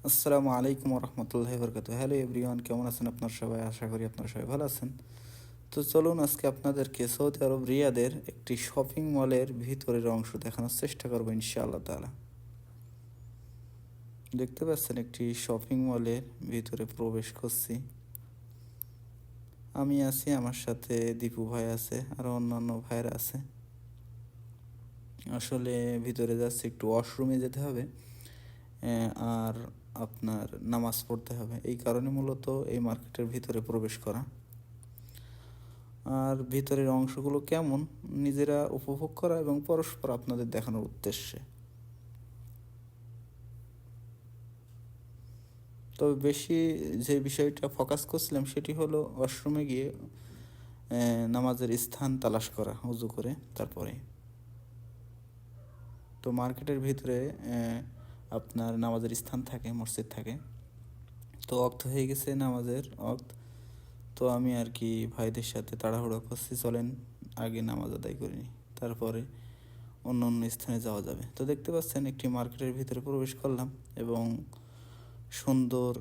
আসসালামু আলাইকুম রহমতুল্লাহি বরকাত। হ্যালো এভরিওয়ান, কেমন আছেন আপনার সবাই? আশা করি আপনারা সবাই ভালো আছেন। তো চলুন আজকে আপনাদেরকে সৌদি আরব রিয়াদের একটি শপিং মলের ভিতরের অংশ দেখানোর চেষ্টা করবো ইনশাআল্লাহ তাআলা। দেখতে পাচ্ছেন একটি শপিং মলের ভিতরে প্রবেশ করছি। আমি আছি, আমার সাথে দীপু ভাই আছে, আরও অন্যান্য ভাইরা আছে। আসলে ভিতরে যাচ্ছি, একটু ওয়াশরুমে যেতে হবে, আর আপনার নামাজ পড়তে হবে। এই কারণে মূলত এই মার্কেটের ভিতরে প্রবেশ করা। আর ভিতরের অংশগুলো কেমন নিজেরা উপভোগ করা এবং পরস্পর আপনাদের দেখানোর উদ্দেশ্যে। তবে বেশি যে বিষয়টা ফোকাস করছিলাম সেটি হলো ওয়াশরুমে গিয়ে নামাজের স্থান তালাশ করা উজু করে। তারপরে তো মার্কেটের ভিতরে আপনার নামাজের স্থান থাকে, মসজিদ থাকে। তো ওয়াক্ত হয়ে গেছে নামাজের ওয়াক্ত। তো আমি আর কি ভাইদের সাথে তাড়াহুড়ো করছি, চলেন আগে নামাজ আদায় করে নিই, তারপরে অন্য অন্য স্থানে যাওয়া যাবে। তো দেখতে পাচ্ছেন একটি মার্কেটের ভিতরে প্রবেশ করলাম এবং সুন্দর,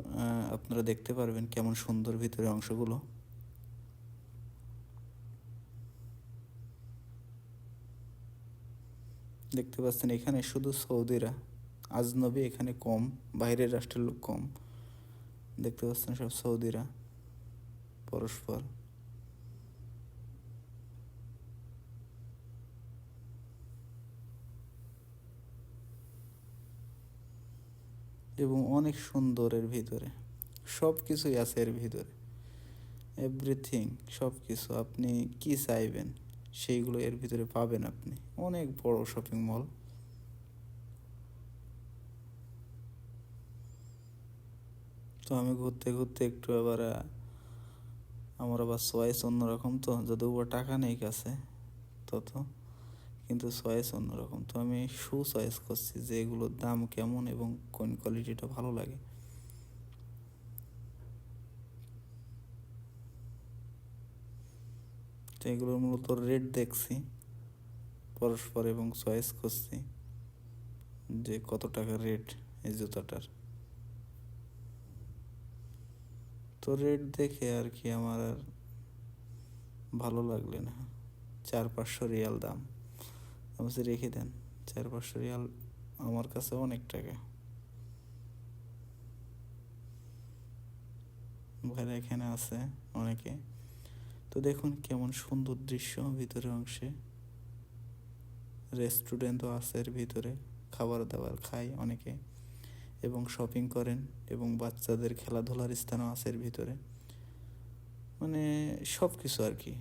আপনারা দেখতে পারবেন কেমন সুন্দর ভিতরে অংশগুলো। দেখতে পাচ্ছেন এখানে শুধু সৌদিরা, আজনবী এখানে কম, বাইরের রাষ্ট্রের লোক কম। দেখতে পাচ্ছেন সব সৌদিরা পরস্পর। এবং অনেক সুন্দর, এর ভিতরে সব কিছুই আছে। এর ভিতরে এভরিথিং, সব কিছু আপনি কি চাইবেন সেইগুলো এর ভিতরে পাবেন আপনি। অনেক বড় শপিং মল। তো আমি ঘুরতে ঘুরতে একটু আবার আমার আবার চয়েস অন্যরকম, তো যদিও বা টাকা নেই কাছে তত, কিন্তু চয়েস অন্যরকম। তো আমি শু চয়েস করছি যে এগুলোর দাম কেমন এবং কোন কোয়ালিটিটা ভালো লাগে। তো এগুলোর মূলত রেট দেখছি পরস্পর এবং চয়েস করছি যে কত টাকা রেট এই জুতাটার। তো রেট দেখে আর কি আমার আর ভালো লাগলে না। 400-500 রিয়াল দাম। আমি রেখে দেন, 400-500 রিয়াল আমার কাছে অনেক টাকা। ভাইরা এখানে আছে অনেকে। তো দেখুন কেমন সুন্দর দৃশ্য ভিতরের অংশে। রেস্টুরেন্টও আছে এর ভিতরে, খাবার দাবার খায় অনেকে এবং শপিং করেন, এবং বাচ্চাদের খেলাধুলার স্থানও আছে এর ভিতরে। মানে সব কিছু আর কি।